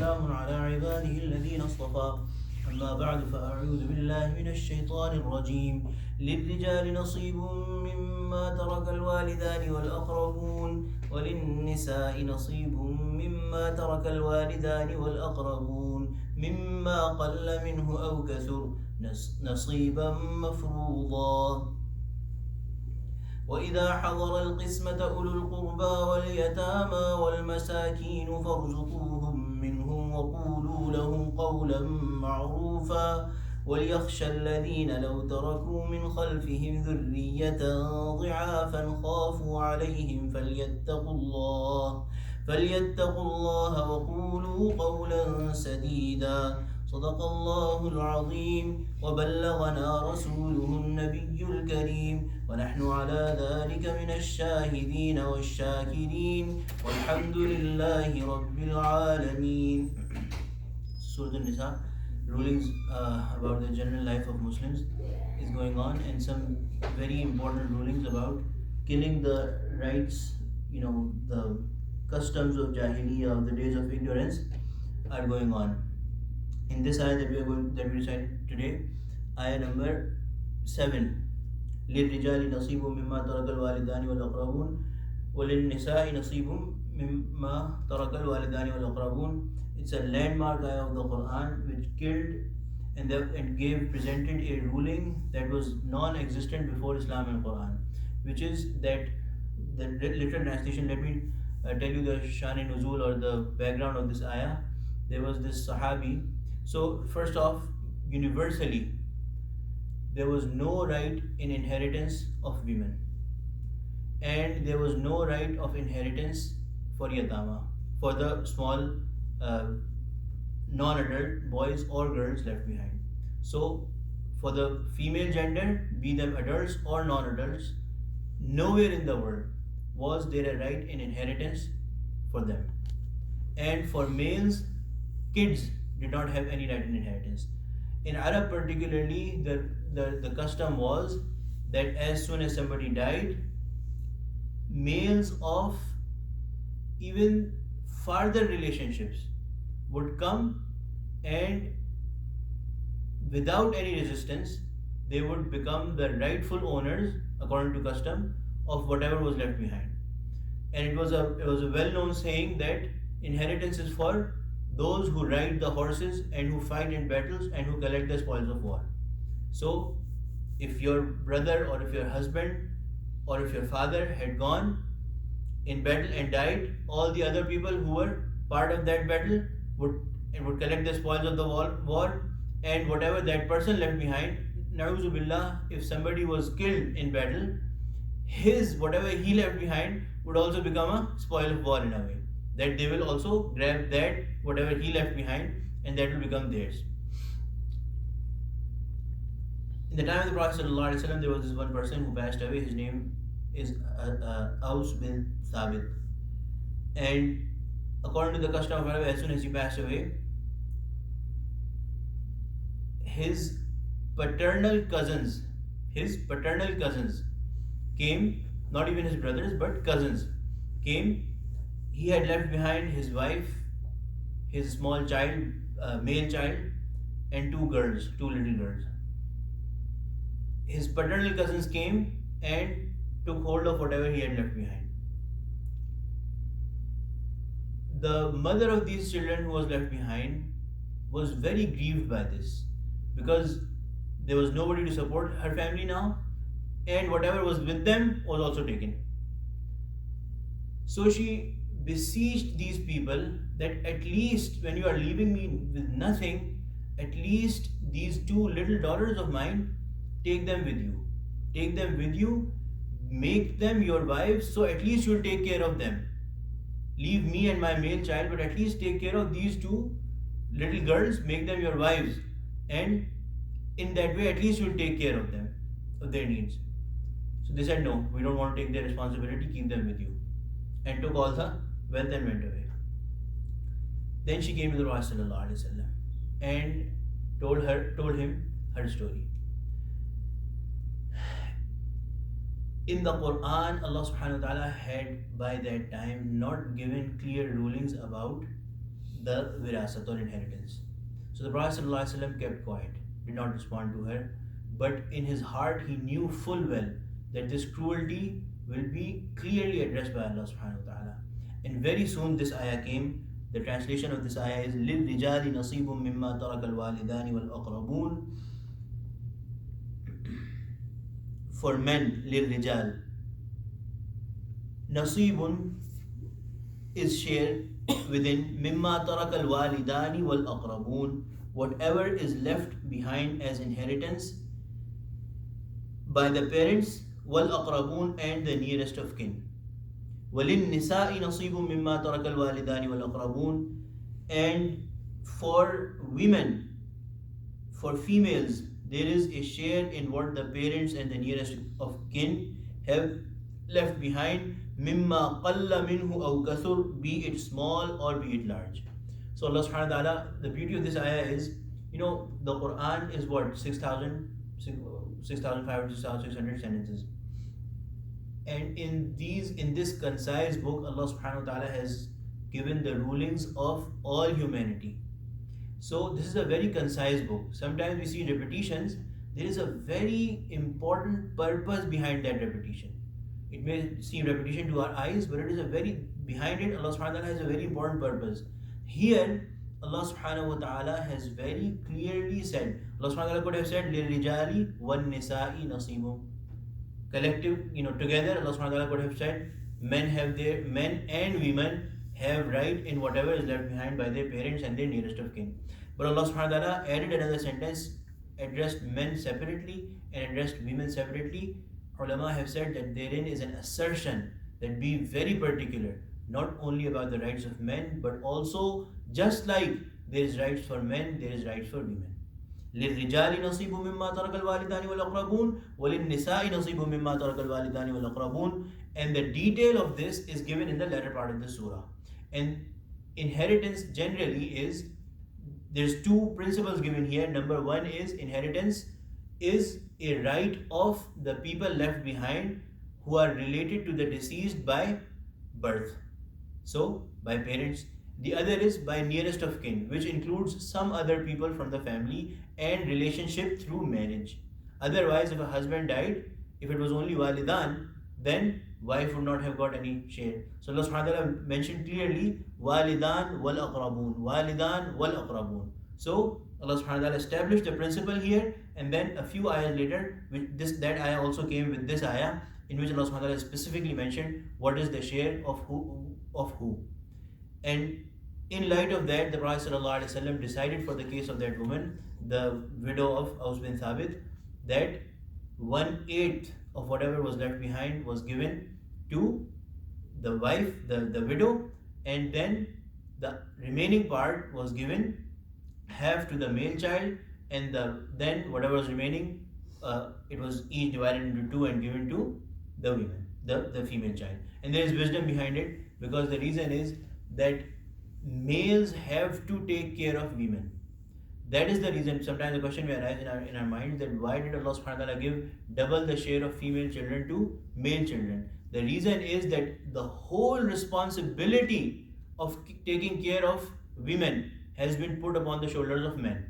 وسلام على عباده الذين اصطفى. أما بعد فأعوذ بالله من الشيطان الرجيم. للرجال نصيب مما ترك الوالدان والأقربون وللنساء نصيب مما ترك الوالدان والأقربون مما قل منه أو كثر نصيبا مفروضا. وإذا حضر القسمة أولو القربى واليتامى والمساكين فارزقوهم منهم وقولوا لهم قولا معروفا وليخشى الذين لو تركوا من خلفهم ذرية ضعافا خافوا عليهم فليتقوا الله وقولوا قولا سديدا. صدق الله العظيم وبلغنا رسوله النبي الكريم ونحن على ذلك من الشاهدين والشاكرين والحمد لله رب العالمين. Surah Nisa, rulings about the general life of Muslims is going on, and some very important rulings about killing the rights, the customs of Jahiliyyah, of the days of ignorance, are going on. In this ayah that we recite today, ayah number 7, للرجال نصيب مما ترك الوالدان والأقربون وللنساء نصيب مما ترك الوالدان والأقربون. It's a landmark ayah of the Quran which killed and presented a ruling that was non-existent before Islam and Quran, which is that the literal translation. Let me tell you the Shan-e Nuzul, or the background of this ayah. There was this Sahabi. So first off, universally, there was no right in inheritance of women, and there was no right of inheritance for yatama, for the small non-adult boys or girls left behind. So for the female gender, be them adults or non-adults, nowhere in the world was there a right in inheritance for them. And for males, kids did not have any right in inheritance. In Arab particularly, the custom was that as soon as somebody died, males of even farther relationships would come, and without any resistance, they would become the rightful owners, according to custom, of whatever was left behind. And it was a well-known saying that inheritance is for those who ride the horses and who fight in battles and who collect the spoils of war. So, if your brother or if your husband or if your father had gone in battle and died, all the other people who were part of that battle would collect the spoils of the war, and whatever that person left behind, na'uzu billah, if somebody was killed in battle, whatever he left behind would also become a spoil of war in a way. That they will also grab that, whatever he left behind, and that will become theirs. In the time of the Prophet ﷺ, there was this one person who passed away. His name is Aus bin Thabit. And according to the custom of Arab, as soon as he passed away, his paternal cousins came, not even his brothers, but cousins came. He had left behind his wife, his small child, male child, and two little girls. His paternal cousins came and took hold of whatever he had left behind. The mother of these children who was left behind was very grieved by this, because there was nobody to support her family now, and whatever was with them was also taken. So she beseeched these people that at least when you are leaving me with nothing, at least these two little daughters of mine, take them with you, make them your wives, so at least you'll take care of them. Leave me and my male child, but at least take care of these two little girls, make them your wives, and in that way at least you'll take care of them, of their needs. So they said, no, we don't want to take their responsibility, keep them with you, and took all the wealth and went away. Then she came to the Prophet ﷺ and told him her story. In the Quran, Allah subhanahu wa ta'ala had by that time not given clear rulings about the wirasat or inheritance. So the Prophet ﷺ kept quiet, did not respond to her, but in his heart he knew full well that this cruelty will be clearly addressed by Allah subhanahu wa ta'ala. And very soon this ayah came. The translation of this ayah is لِلْرِجَالِ نَصِيبٌ مِمَّا تَرَكَ الْوَالِدَانِ وَالْأَقْرَبُونَ. For men, لِلْرِجَالِ, nasibun is shared within mimma tarakal walidani wal aqrabun, whatever is left behind as inheritance by the parents, wal aqrabun, and the nearest of kin. Walin nisa'i nasibun mimma tarakal walidani wal aqrabun, and for women, for females, there is a share in what the parents and the nearest of kin have left behind, mimma qalla minhu aw kathur, be it small or be it large. So Allah subhanahu wa ta'ala, the beauty of this ayah is, the Quran is what, 6,500, 6,600 sentences. And in this concise book, Allah subhanahu wa ta'ala has given the rulings of all humanity. So this is a very concise book. Sometimes we see repetitions. There is a very important purpose behind that repetition. It may seem repetition to our eyes, but it is behind it, Allah subhanahu wa ta'ala has a very important purpose. Here, Allah subhanahu wa ta'ala has very clearly said, Allah subhanahu wa ta'ala could have said, لِلْرِجَالِ وَالنِّسَاءِ نَصِيبٌ. Collective, together, Allah subhanahu wa ta'ala could have said, men and women have right in whatever is left behind by their parents and their nearest of kin. But Allah subhanahu wa ta'ala added another sentence, addressed men separately and addressed women separately. Ulama have said that therein is an assertion that be very particular, not only about the rights of men, but also just like there is rights for men, there is rights for women. لِلْرِجَالِ نَصِيبٌ مِمَّا تَرَكَ الْوَالِدَانِ وَالْأَقْرَبُونَ وَلِلنِّسَاءِ نَصِيبٌ مِمَّا تَرَكَ الْوَالِدَانِ وَالْأَقْرَبُونَ. And the detail of this is given in the latter part of the surah. And inheritance generally is, there's two principles given here. Number one is, inheritance is a right of the people left behind who are related to the deceased by birth, so by parents. The other is by nearest of kin, which includes some other people from the family and relationship through marriage. Otherwise, if a husband died, if it was only walidan, then wife would not have got any share. So Allah subhanahu wa ta'ala mentioned clearly, walidan wal aqrabun, walidan wal aqrabun. So Allah subhanahu wa ta'ala established the principle here, and then a few ayahs later, that ayah also came with this ayah, in which Allah subhanahu wa ta'ala specifically mentioned what is the share of who. And in light of that, the Prophet ﷺ decided for the case of that woman, the widow of Aus bin Thabit, that 1/8 of whatever was left behind was given to the wife, the widow, and then the remaining part was given half to the male child, and then whatever was remaining, it was each divided into two and given to the women, the female child. And there is wisdom behind it, because the reason is that males have to take care of women. That is the reason. Sometimes the question may arise in our minds that why did Allah subhanahu wa ta'ala give double the share of female children to male children? The reason is that the whole responsibility of taking care of women has been put upon the shoulders of men.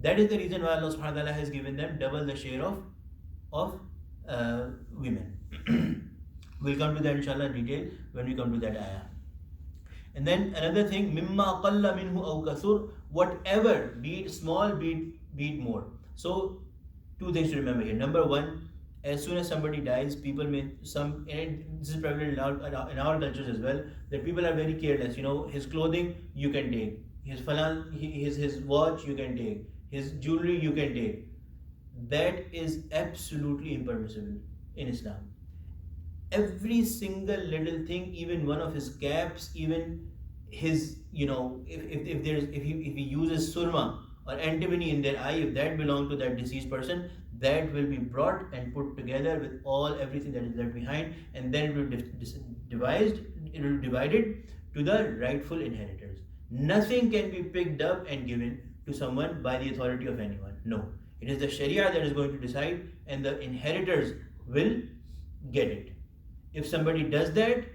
That is the reason why Allah subhanahu wa ta'ala has given them double the share of women. We'll come to that inshallah in detail when we come to that ayah. And then another thing, mimma qalla minhu aw kathur, whatever, be it small, be it more. So two things to remember here. Number one, as soon as somebody dies, people and this is prevalent in our cultures as well, that people are very careless. His clothing you can take, his watch you can take, his jewelry you can take. That is absolutely impermissible in Islam. Every single little thing, even one of his caps, even his, if he uses surma or antimony in their eye, if that belongs to that deceased person, that will be brought and put together with everything that is left behind, and then it will be divided to the rightful inheritors. Nothing can be picked up and given to someone by the authority of anyone. No, it is the Sharia that is going to decide, and the inheritors will get it. If somebody does that,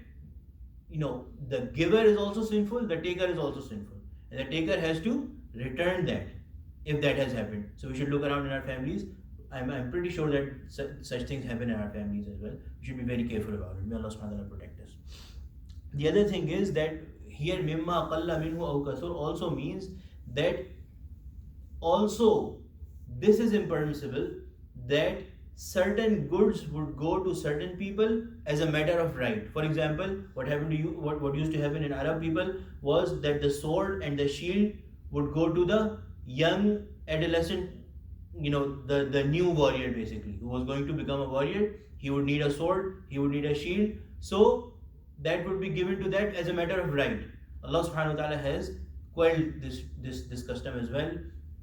the giver is also sinful, the taker is also sinful, and the taker has to return that if that has happened. So we should look around in our families. I'm pretty sure that such things happen in our families as well. We should be very careful about it. May Allah subhanahu wa ta'ala protect us. The other thing is that here mimma qalla minhu aw kasur also means that also this is impermissible, that certain goods would go to certain people as a matter of right. For example, what happened to you, what used to happen in Arab people was that the sword and the shield would go to the young adolescent, the new warrior basically, who was going to become a warrior. He would need a sword, he would need a shield. So that would be given to that as a matter of right. Allah subhanahu wa ta'ala has quelled this custom as well.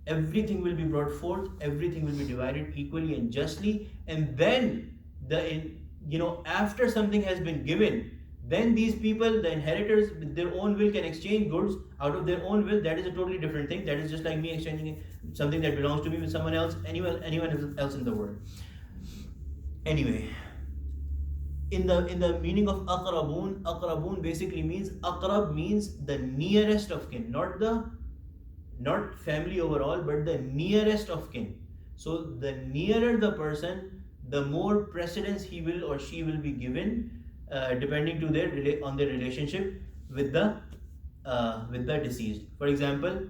Everything will be brought forth, everything will be divided equally and justly, and then after something has been given, then these people, the inheritors, with their own will can exchange goods out of their own will. That is a totally different thing. That is just like me exchanging something that belongs to me with someone else, anyone else in the world. Anyway, in the meaning of aqrabun basically means, aqrab means the nearest of kin, not family overall, but the nearest of kin. So the nearer the person, the more precedence he will or she will be given, depending to their relationship with the deceased. For example,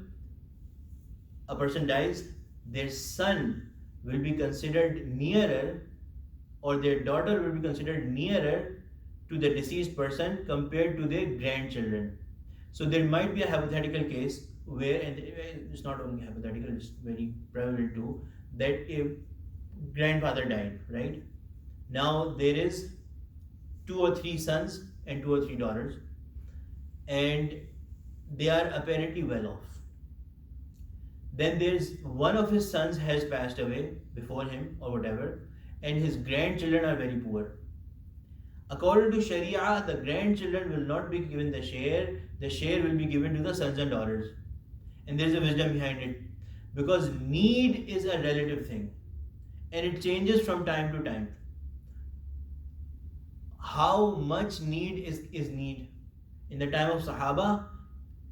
a person dies, their son will be considered nearer, or their daughter will be considered nearer to the deceased person compared to their grandchildren. So there might be a hypothetical case where, and it's not only hypothetical, it's very prevalent too, that if grandfather died, right? Now there is 2 or 3 sons and 2 or 3 daughters, and they are apparently well off. Then there's one of his sons has passed away before him or whatever, and his grandchildren are very poor. According to Sharia, the grandchildren will not be given the share will be given to the sons and daughters. And there's a wisdom behind it, because need is a relative thing and it changes from time to time. How much need is need? In the time of Sahaba,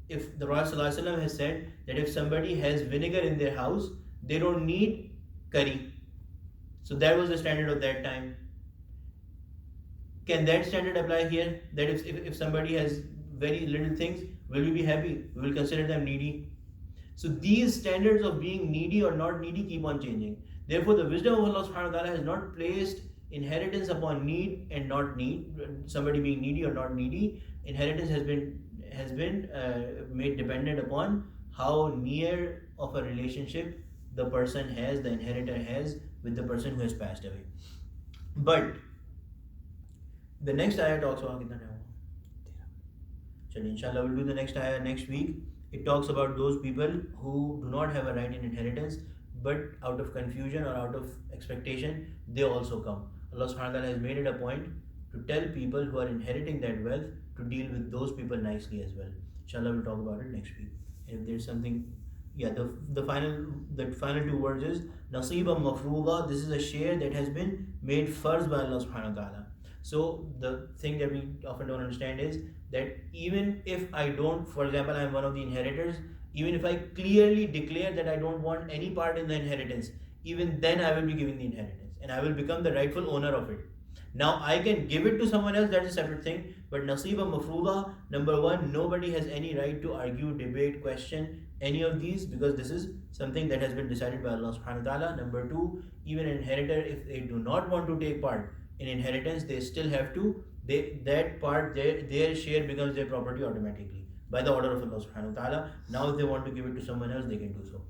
if the Prophet ﷺ has said that if somebody has vinegar in their house, they don't need curry. So that was the standard of that time. Can that standard apply here? That if somebody has very little things, will we be happy? We will consider them needy. So these standards of being needy or not needy keep on changing. Therefore, the wisdom of Allah subhanahu wa ta'ala has not placed inheritance upon need and not need, somebody being needy or not needy. Inheritance has been made dependent upon how near of a relationship the person has, the inheritor has, with the person who has passed away. But the next ayah talks about, inshallah we'll do the next ayah next week. It talks about those people who do not have a right in inheritance, but out of confusion or out of expectation, they also come. Allah subhanahu wa ta'ala has made it a point to tell people who are inheriting that wealth to deal with those people nicely as well. Inshallah we'll talk about it next week. And if there's something, the final 2 words is nasiba mafruḍa. This is a share that has been made farz by Allah subhanahu wa ta'ala. So the thing that we often don't understand is that even if I don't, for example, I'm one of the inheritors, even if I clearly declare that I don't want any part in the inheritance, even then I will be given the inheritance and I will become the rightful owner of it. Now I can give it to someone else, that's a separate thing, but nasiba mafruḍa, number 1, nobody has any right to argue, debate, question any of these, because this is something that has been decided by Allah subhanahu wa ta'ala. Number 2, even an inheritor, if they do not want to take part in inheritance, they still have to, their share becomes their property automatically by the order of Allah subhanahu wa ta'ala. Now if they want to give it to someone else, they can do so.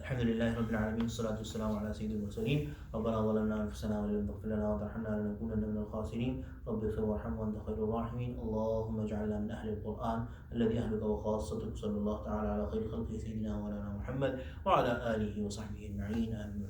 Alhamdulillah Rabbil Alameen, salatu wassalamu ala sayyidil mursaleen. Rabbana zalamna anfusana wa lam taghfir lana wa tarhamna lanakunanna minal khasirin. Rabbi ighfir warham wa anta khairur rahimin. Allahumma ij'alna min ahli al-Qur'an alladhi ahluka wa khassatuk. Sallallahu ta'ala ala khayri khalqi sayyidina wa lana Muhammad wa ala alihi wa sahbihi ajma'in. Amin.